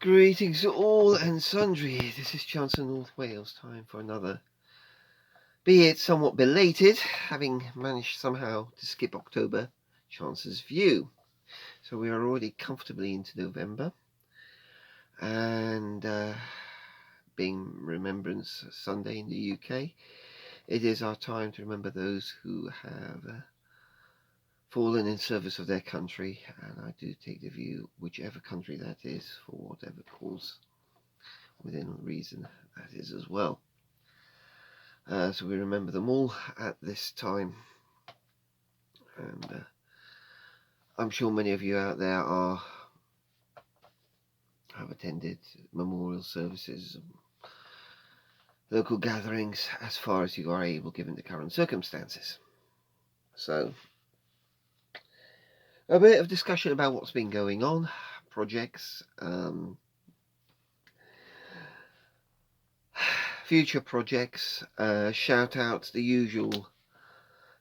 Greetings to all and sundry. This is Chancellor North Wales. Time for another, be it somewhat belated, having managed somehow to skip October, Chance's View. So we are already comfortably into November, and being Remembrance Sunday in the UK, it is our time to remember those who have fallen in service of their country, and I do take the view, whichever country that is, for whatever cause, within reason, that is as well. So we remember them all at this time, and I'm sure many of you out there have attended memorial services, local gatherings, as far as you are able given the current circumstances. So a bit of discussion about what's been going on, projects, future projects, shout out the usual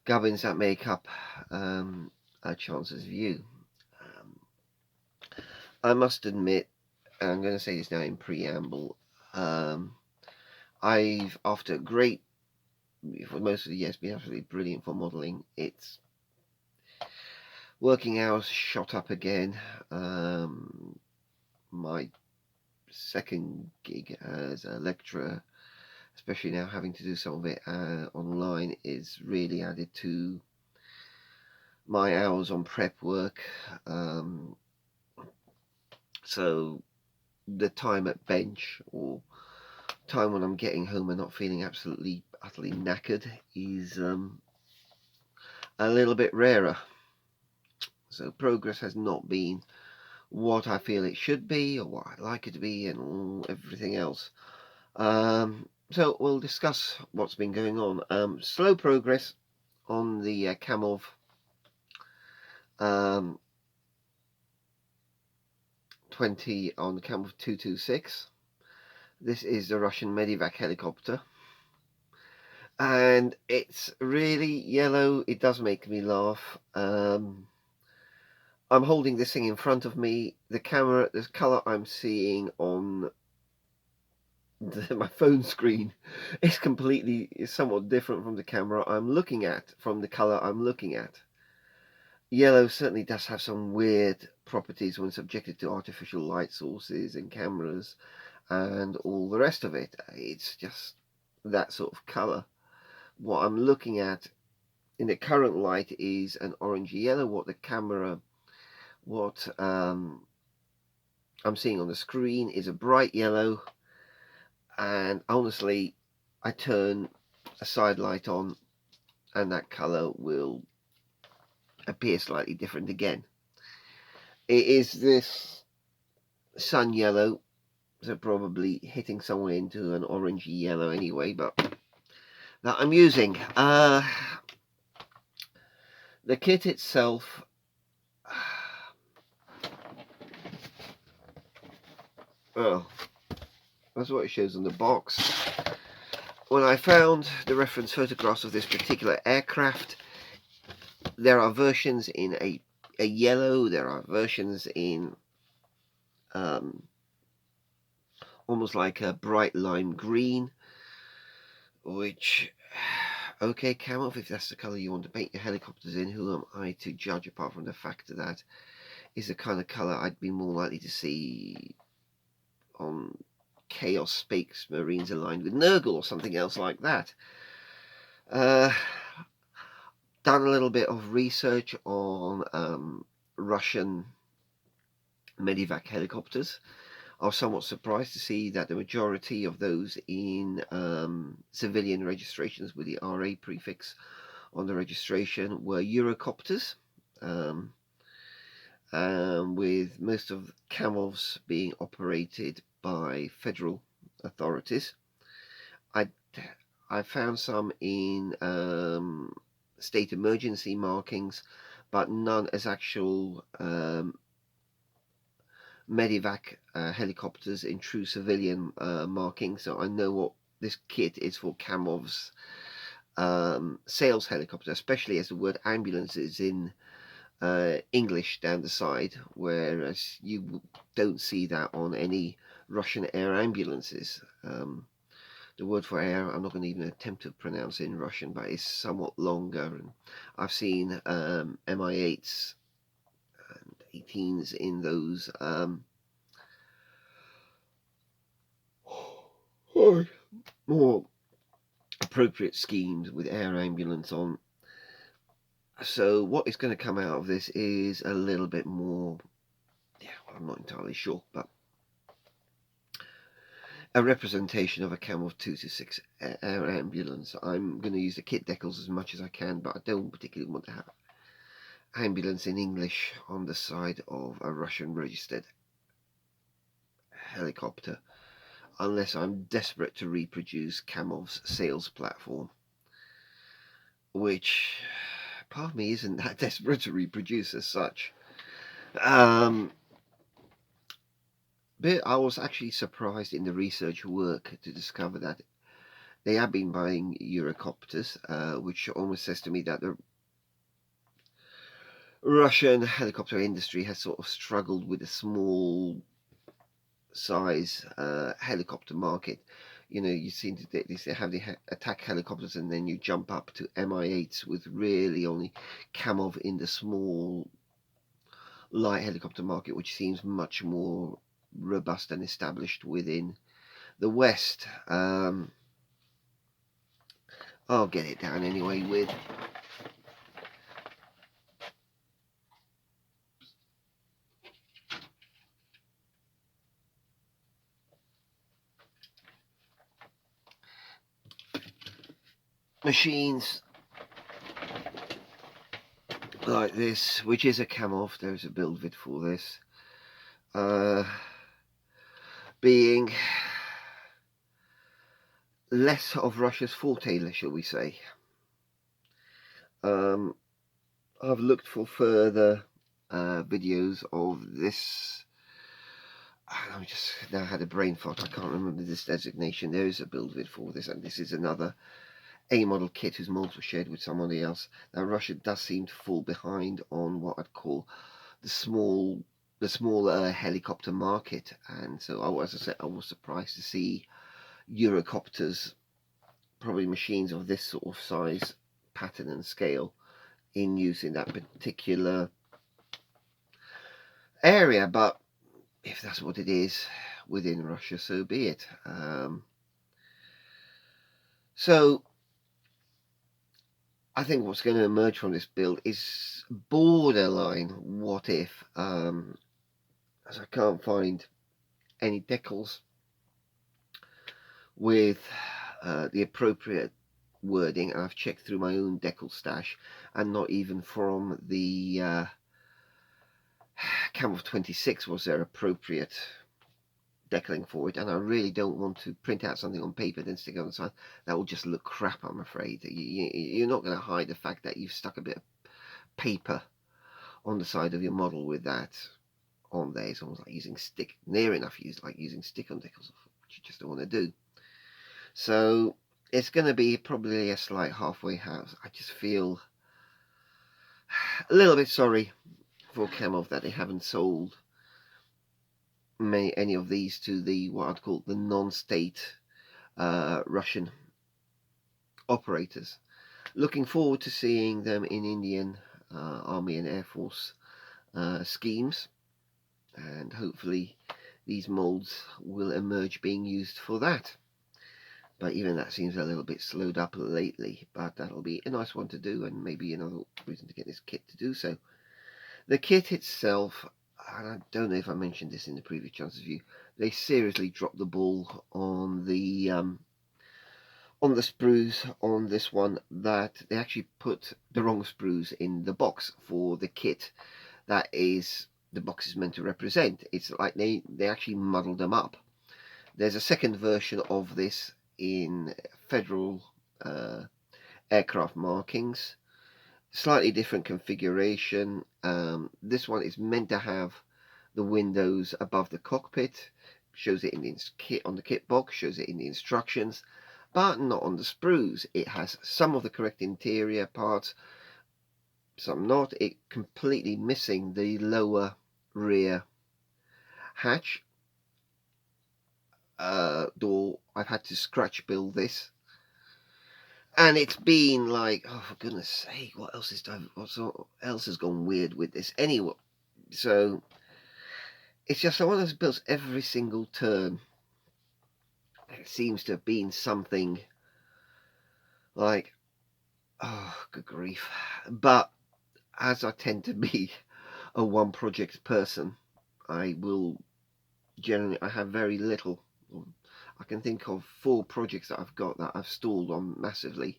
gubbins that make up a Chance's View. I must admit, and I'm going to say this now in preamble, I've, after great, for most of the years, been absolutely brilliant for modelling. It's working hours shot up again. My second gig as a lecturer, especially now having to do some of it online, is really added to my hours on prep work. So the time at bench, or time when I'm getting home and not feeling absolutely utterly knackered, is a little bit rarer. So progress has not been what I feel it should be, or what I'd like it to be, and everything else. So we'll discuss what's been going on. Slow progress on the Kamov 20 on the Kamov 226. This is the Russian medivac helicopter, and it's really yellow. It does make me laugh. I'm holding this thing in front of me. The camera, the colour I'm seeing on my phone screen is somewhat different from the camera I'm looking at, from the colour I'm looking at. Yellow certainly does have some weird properties when subjected to artificial light sources and cameras and all the rest of it. It's just that sort of colour. What I'm looking at in the current light is an orangey yellow. What I'm seeing on the screen is a bright yellow, and honestly, I turn a side light on and that colour will appear slightly different again. It is this sun yellow, so probably hitting somewhere into an orangey yellow anyway, but that I'm using. The kit itself, well, that's what it shows on the box. When I found the reference photographs of this particular aircraft, there are versions in a yellow, there are versions in almost like a bright lime green, which, okay, Kamov, if that's the colour you want to paint your helicopters in, who am I to judge, apart from the fact that that is the kind of colour I'd be more likely to see on Chaos Space Marines aligned with Nurgle or something else like that. Done a little bit of research on Russian medivac helicopters. I was somewhat surprised to see that the majority of those in civilian registrations with the RA prefix on the registration were Eurocopters, with most of Kamovs being operated by federal authorities. I found some in state emergency markings, but none as actual medivac helicopters in true civilian marking. So I know what this kit is for Kamov's sales helicopter, especially as the word ambulance is in English down the side, whereas you don't see that on any Russian air ambulances. The word for air, I'm not going to even attempt to pronounce it in Russian, but it's somewhat longer. And I've seen Mi-8s and 18s in those more appropriate schemes with air ambulance on. So what is going to come out of this is a little bit more, yeah, well, I'm not entirely sure, but a representation of a Camel 226 air ambulance. I'm going to use the kit decals as much as I can, but I don't particularly want to have ambulance in English on the side of a Russian registered helicopter, unless I'm desperate to reproduce Kamov's sales platform, which part of me isn't that desperate to reproduce as such. But I was actually surprised in the research work to discover that they have been buying Eurocopters, which almost says to me that the Russian helicopter industry has sort of struggled with the small size helicopter market. You know, you seem to they have the attack helicopters, and then you jump up to Mi-8s with really only Kamov in the small light helicopter market, which seems much more robust and established within the West. I'll get it down anyway with machines like this, which is a Kamov. There's a build vid for this. Being less of Russia's forte, shall we say. I've looked for further videos of this. I just now had a brain fart. I can't remember this designation. There is a build vid for this, and this is another A model kit whose molds were shared with somebody else. Now Russia does seem to fall behind on what I'd call the small helicopter market, and so as I said, I was surprised to see Eurocopters, probably machines of this sort of size, pattern and scale, in use in that particular area. But if that's what it is within Russia, so be it. So I think what's going to emerge from this build is borderline what if, as I can't find any decals with the appropriate wording, and I've checked through my own decal stash, and not even from the Camel 26 was there appropriate decaling for it, and I really don't want to print out something on paper then stick it on the side. That will just look crap, I'm afraid. You're not going to hide the fact that you've stuck a bit of paper on the side of your model with that on there. It's almost like using stick, near enough like using stick on decals, which you just don't want to do. So it's going to be probably a slight halfway house. I just feel a little bit sorry for Kamov that they haven't sold any of these to the what I'd call the non-state Russian operators. Looking forward to seeing them in Indian Army and Air Force schemes, and hopefully these molds will emerge being used for that. But even that seems a little bit slowed up lately, but that'll be a nice one to do, and maybe another reason to get this kit to do so. The kit itself, and I don't know if I mentioned this in the previous Chances View, they seriously dropped the ball on the sprues on this one, that they actually put the wrong sprues in the box for the kit that is the box is meant to represent. It's like they actually muddled them up. There's a second version of this in Federal aircraft markings, slightly different configuration. This one is meant to have the windows above the cockpit, shows it in the kit on the kit box, shows it in the instructions, but not on the sprues. It has some of the correct interior parts, some not. It completely missing the lower rear hatch door. I've had to scratch build this, and it's been like, oh, for goodness sake, what else has gone weird with this anyway? So it's just one of those builds. Every single turn, it seems to have been something like, oh, good grief. But as I tend to be a one project person, I have very little. I can think of 4 projects that I've got that I've stalled on massively.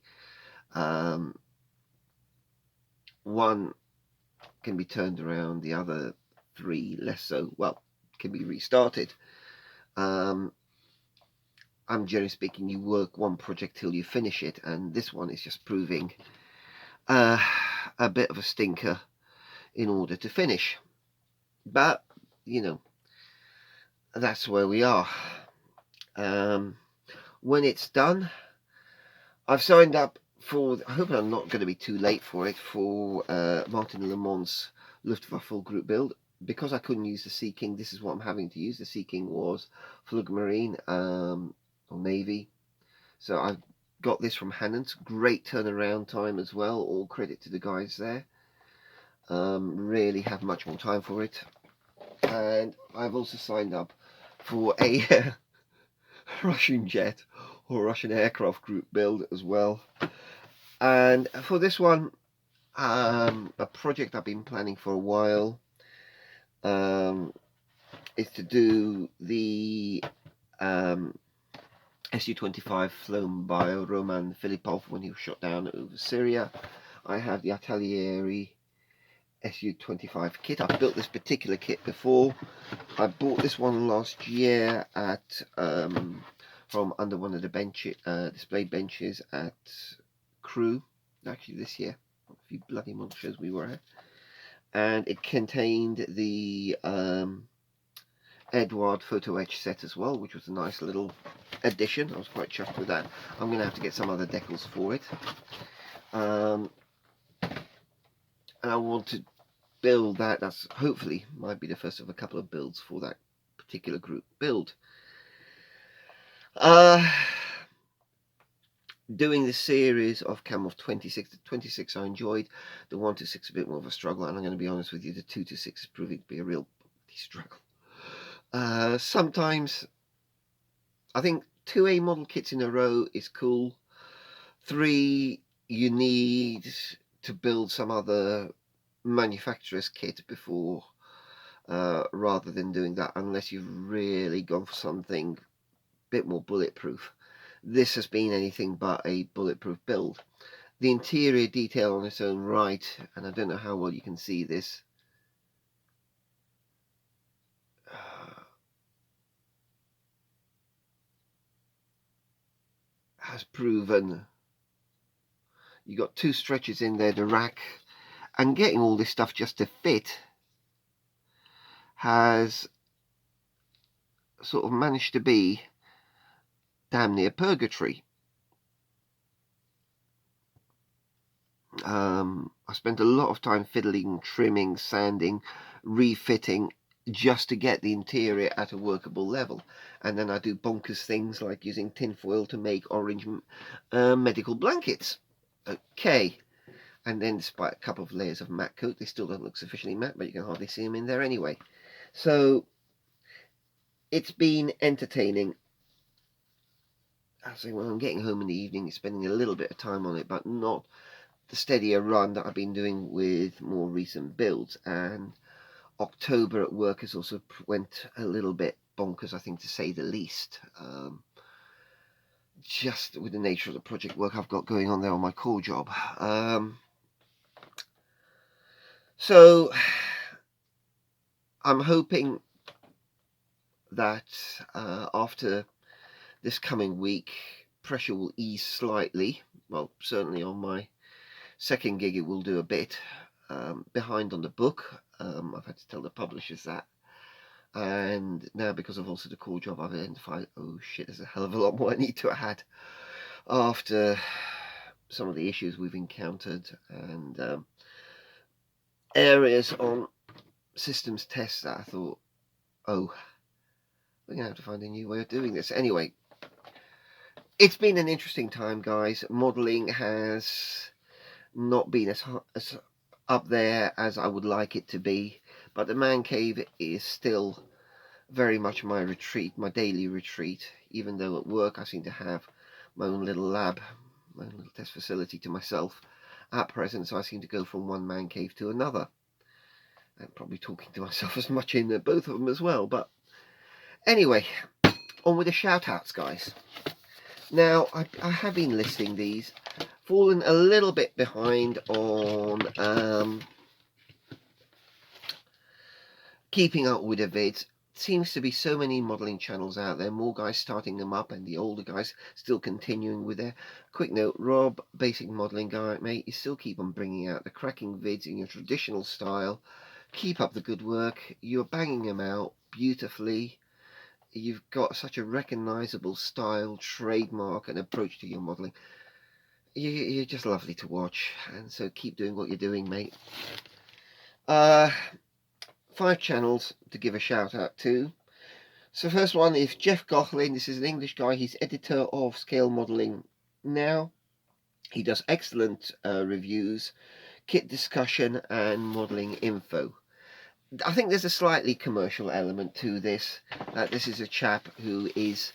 One can be turned around, the other 3 less so. Well, can be restarted. I'm generally speaking, you work one project till you finish it, and this one is just proving a bit of a stinker in order to finish. But you know, that's where we are. When it's done, I've signed up for, I hope I'm not going to be too late for it, for Martin Lemont's Luftwaffe group build. Because I couldn't use the Sea King, this is what I'm having to use. The Sea King was Flugmarine or Navy. So I've got this from Hannon's. Great turnaround time as well. All credit to the guys there. Really have much more time for it. And I've also signed up for a Russian jet or Russian aircraft group build as well. And for this one, a project I've been planning for a while, is to do the Su-25 flown by Roman Philipov when he was shot down over Syria. I have the Atelieri Su-25 kit. I've built this particular kit before. I bought this one last year at from under one of the display benches at Crew. Actually, this year, a few bloody month shows we were at, and it contained the Edward photo etch set as well, which was a nice little addition. I was quite chuffed with that. I'm going to have to get some other decals for it. And I want to build that. That's hopefully might be the first of a couple of builds for that particular group build. Doing the series of Cam of 26 to 26 I enjoyed. The 1 to 6 a bit more of a struggle, and I'm going to be honest with you, the 2 to 6 is proving to be a real struggle. Sometimes I think 2A model kits in a row is cool. 3 you need to build some other manufacturer's kit before, rather than doing that, unless you've really gone for something a bit more bulletproof. This has been anything but a bulletproof build. The interior detail on its own right, and I don't know how well you can see this, has proven. You got 2 stretchers in there, the rack, and getting all this stuff just to fit has sort of managed to be damn near purgatory. I spent a lot of time fiddling, trimming, sanding, refitting, just to get the interior at a workable level. And then I do bonkers things like using tinfoil to make orange medical blankets. Okay. And then despite a couple of layers of matte coat, they still don't look sufficiently matte, but you can hardly see them in there anyway. So it's been entertaining. I say when I'm getting home in the evening, spending a little bit of time on it, but not the steadier run that I've been doing with more recent builds. And October at work has also went a little bit bonkers, I think, to say the least. Just with the nature of the project work I've got going on there on my core job. So I'm hoping that after this coming week, pressure will ease slightly. Well, certainly on my second gig it will do a bit. Behind on the book, I've had to tell the publishers that, and now because of also the core job, I've identified, oh shit, there's a hell of a lot more I need to add after some of the issues we've encountered. And areas on systems tests that I thought, oh, we're going to have to find a new way of doing this. Anyway, it's been an interesting time, guys. Modelling has not been as up there as I would like it to be, but the man cave is still very much my retreat, my daily retreat, even though at work I seem to have my own little lab, my own little test facility to myself at present, so I seem to go from one man cave to another. I'm probably talking to myself as much in both of them as well, but anyway, on with the shout outs, guys. Now, I have been listing these, fallen a little bit behind on keeping up with the vids. Seems to be so many modelling channels out there, more guys starting them up and the older guys still continuing with their. Quick note, Rob, basic modelling guy, mate, you still keep on bringing out the cracking vids in your traditional style. Keep up the good work. You're banging them out beautifully. You've got such a recognisable style, trademark and approach to your modelling. You're just lovely to watch, and so keep doing what you're doing, mate. 5 channels to give a shout out to. So first one is Geoff Coughlin. This is an English guy. He's editor of Scale Modelling Now. He does excellent reviews, kit discussion and modelling info. I think there's a slightly commercial element to this. This is a chap who is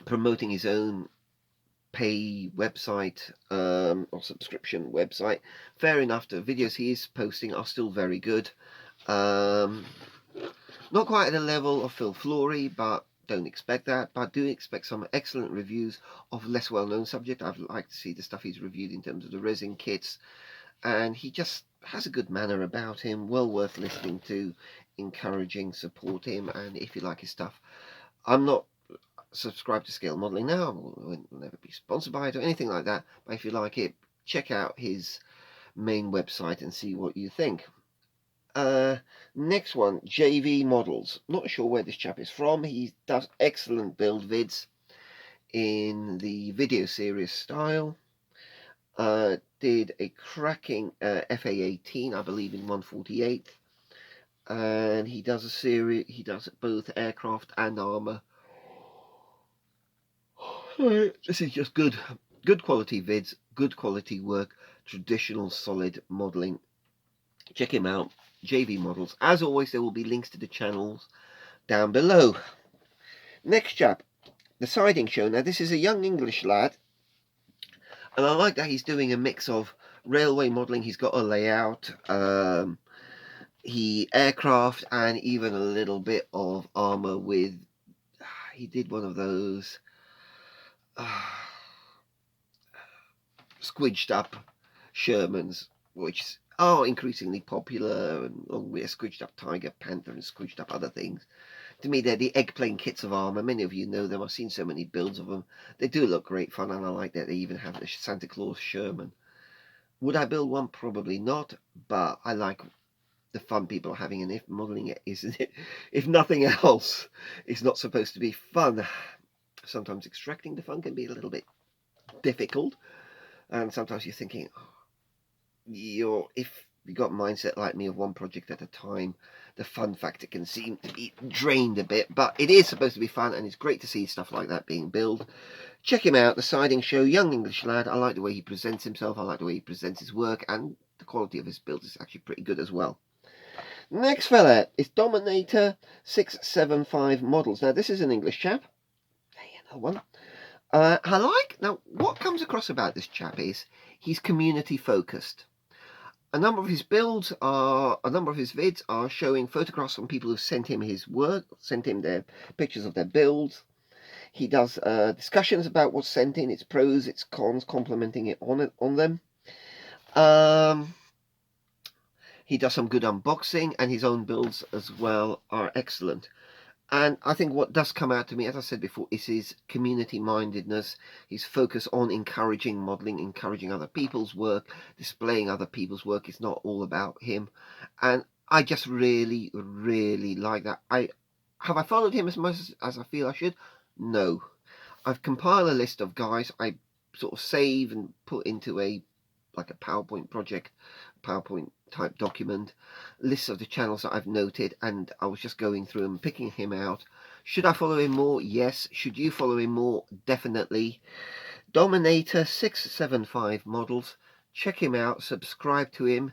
promoting his own pay website or subscription website. Fair enough, the videos he is posting are still very good. Not quite at the level of Phil Flory, but don't expect that. But do expect some excellent reviews of less well-known subject. I'd like to see the stuff he's reviewed in terms of the resin kits, and he just has a good manner about him, well worth listening to, encouraging, support him, and if you like his stuff. I'm not subscribe to Scale Modelling Now. I will never be sponsored by it or anything like that, but if you like it, check out his main website and see what you think. Next one, JVMODELS. Not sure where this chap is from. He does excellent build vids in the video series style. Did a cracking FA-18, I believe, in 148, and he does a series. He does both aircraft and armor. This is just good quality vids, good quality work, traditional solid modelling. Check him out, JVMODELS. As always, there will be links to the channels down below. Next chap, the Siding Show. Now this is a young English lad, and I like that he's doing a mix of railway modelling. He's got a layout, aircraft, and even a little bit of armour with. He did one of those squidged up Shermans, which are increasingly popular, and along with a squidged up Tiger, Panther, and squidged up other things. To me, they're the egg-plane kits of armour. Many of you know them. I've seen so many builds of them. They do look great fun, and I like that they even have the Santa Claus Sherman. Would I build one? Probably not, but I like the fun people are having, and if modelling it, isn't it? If nothing else, it's not supposed to be fun. Sometimes extracting the fun can be a little bit difficult, and sometimes you're thinking, if you got a mindset like me of one project at a time, the fun factor can seem to be drained a bit, but it is supposed to be fun, and it's great to see stuff like that being built. Check him out, the Siding Show, young English lad. I like the way he presents himself, I like the way he presents his work, and the quality of his build is actually pretty good as well. Next fella is Dominator 675 Models. Now this is an English chap. Hey, another one. Now what comes across about this chap is he's community focused. A number of his vids are showing photographs from people who sent him his work, sent him their pictures of their builds. He does discussions about what's sent in, its pros, its cons, complimenting it on them. He does some good unboxing, and his own builds as well are excellent. And I think what does come out to me, as I said before, is his community mindedness, his focus on encouraging modelling, encouraging other people's work, displaying other people's work. It's not all about him. And I just really, really like that. Have I followed him as much as I feel I should? No. I've compiled a list of guys I sort of save and put into a like a PowerPoint project, PowerPoint type document, lists of the channels that I've noted, and I was just going through and picking him out. Should I follow him more? Yes. Should you follow him more? Definitely. Dominator 675 models. Check him out, subscribe to him,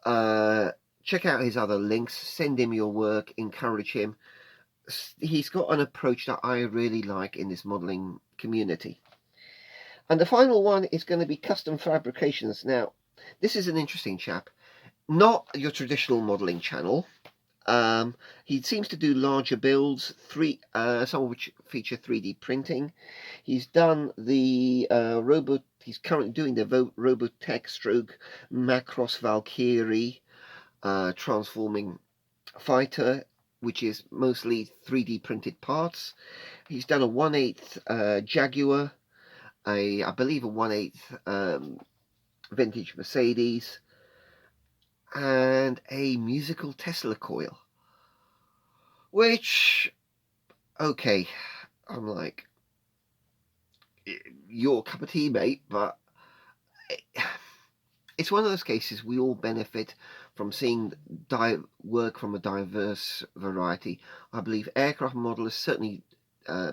check out his other links, send him your work, encourage him. He's got an approach that I really like in this modeling community. And the final one is going to be Custom Fabrications. Now, this is an interesting chap. Not your traditional modeling channel. He seems to do larger builds, some of which feature 3D printing. He's done the robot. He's currently doing the Robotech stroke Macross Valkyrie transforming fighter, which is mostly 3D printed parts. He's done a 1/8 Jaguar, I believe a 1/8 vintage Mercedes, and a musical Tesla coil. Which, okay, I'm like, your cup of tea, mate, but it's one of those cases we all benefit from seeing work from a diverse variety. I believe aircraft modelers certainly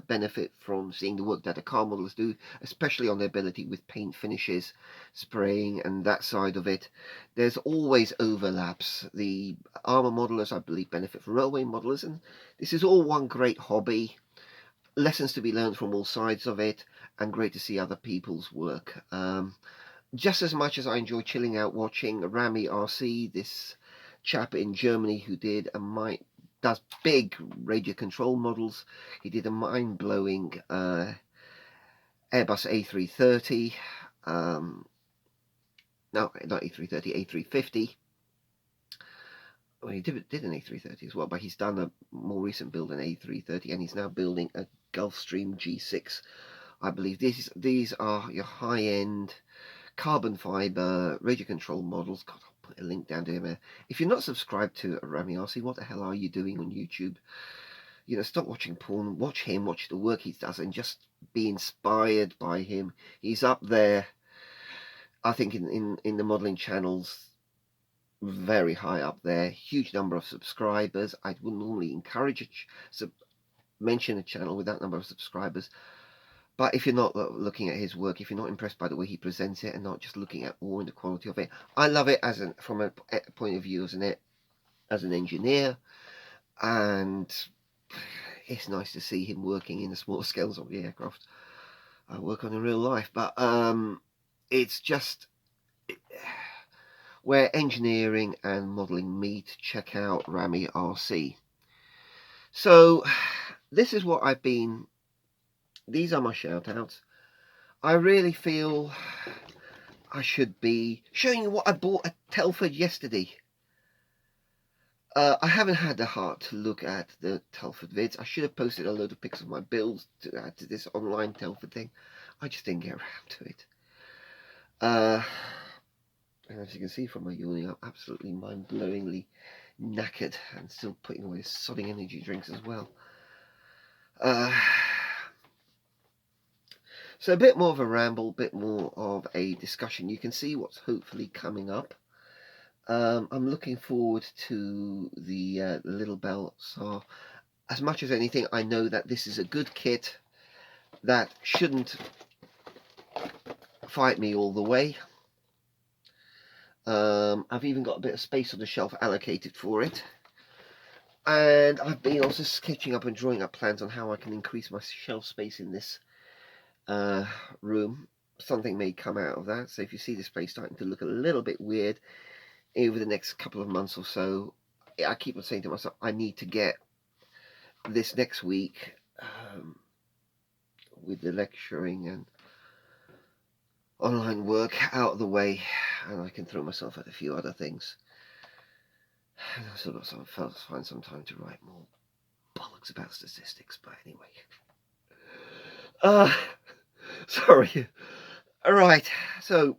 benefit from seeing the work that the car modelers do, especially on their ability with paint finishes, spraying, and that side of it. There's always overlaps. The armour modelers, I believe, benefit from railway modelers, and this is all one great hobby. Lessons to be learned from all sides of it, and great to see other people's work. Just as much as I enjoy chilling out watching Ramy RC, this chap in Germany who does big radio control models. He did a mind-blowing Airbus A330. No, not A330, A350. Well, he did an A330 as well, but he's done a more recent build, an A330, and he's now building a Gulfstream G6. I believe these are your high-end carbon fiber radio control models. God, I'll put a link down to him. If you're not subscribed to Ramy RC, what the hell are you doing on YouTube? You know, stop watching porn, watch him, watch the work he does, and just be inspired by him. He's up there, I think, in the modeling channels, very high up there. Huge number of subscribers. I wouldn't normally encourage mention a channel with that number of subscribers. But if you're not looking at his work, if you're not impressed by the way he presents it, and not just looking at all in the quality of it, I love it from a point of view as an engineer, and it's nice to see him working in the smaller scales of the aircraft I work on in real life. But it's just where engineering and modelling meet. Check out Ramy RC. So this is what I've been. These are my shout outs. I really feel I should be showing you what I bought at Telford yesterday. I haven't had the heart to look at the Telford vids. I should have posted a load of pics of my builds to add to this online Telford thing. I just didn't get around to it. And as you can see from my yawning, I'm absolutely mind-blowingly knackered and still putting away sodding energy drinks as well. So a bit more of a ramble, a bit more of a discussion. You can see what's hopefully coming up. I'm looking forward to the Little Bell. So as much as anything, I know that this is a good kit that shouldn't fight me all the way. I've even got a bit of space on the shelf allocated for it. And I've been also sketching up and drawing up plans on how I can increase my shelf space in this room. Something may come out of that. So if you see this place starting to look a little bit weird over the next couple of months or so, I keep on saying to myself, I need to get this next week with the lecturing and online work out of the way, and I can throw myself at a few other things. And I sort of find some time to write more bollocks about statistics, but anyway. Sorry. Alright, so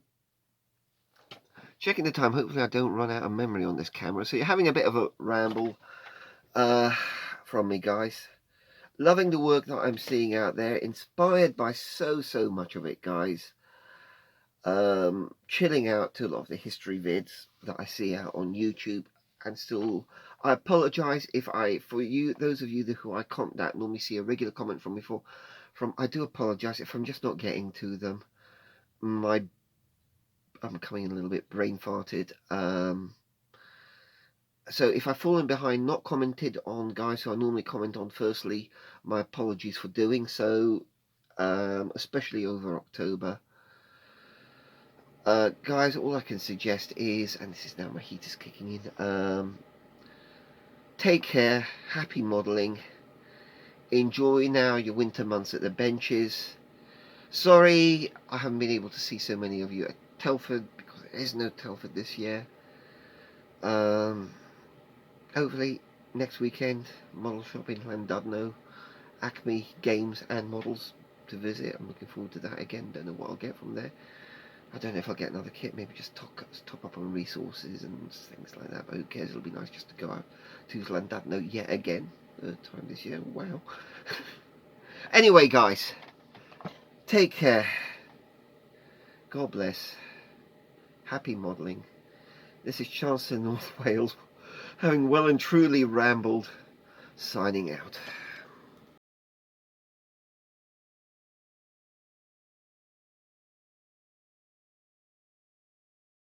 checking the time. Hopefully I don't run out of memory on this camera. So you're having a bit of a ramble from me, guys. Loving the work that I'm seeing out there. Inspired by so much of it, guys. chilling out to a lot of the history vids that I see out on YouTube, and still, I apologise if for you, those of you who I contact normally see a regular comment from me I do apologise if I'm just not getting to them. I'm coming in a little bit brain farted. So if I've fallen behind, not commented on guys who I normally comment on, firstly, my apologies for doing so, especially over October. Guys, all I can suggest is, and this is now my heater's kicking in, take care, happy modelling, enjoy now your winter months at the benches. Sorry I haven't been able to see so many of you at Telford, because there is no Telford this year. Hopefully next weekend, model shop in Llandudno, Acme Games and Models to visit. I'm looking forward to that again. Don't know what I'll get from there. I don't know if I'll get another kit, maybe just top up on resources and things like that, but who cares, it'll be nice just to go out to Llandudno yet again, third time this year, wow. Anyway guys, take care, God bless, happy modelling. This is Chancellor North Wales, having well and truly rambled, signing out.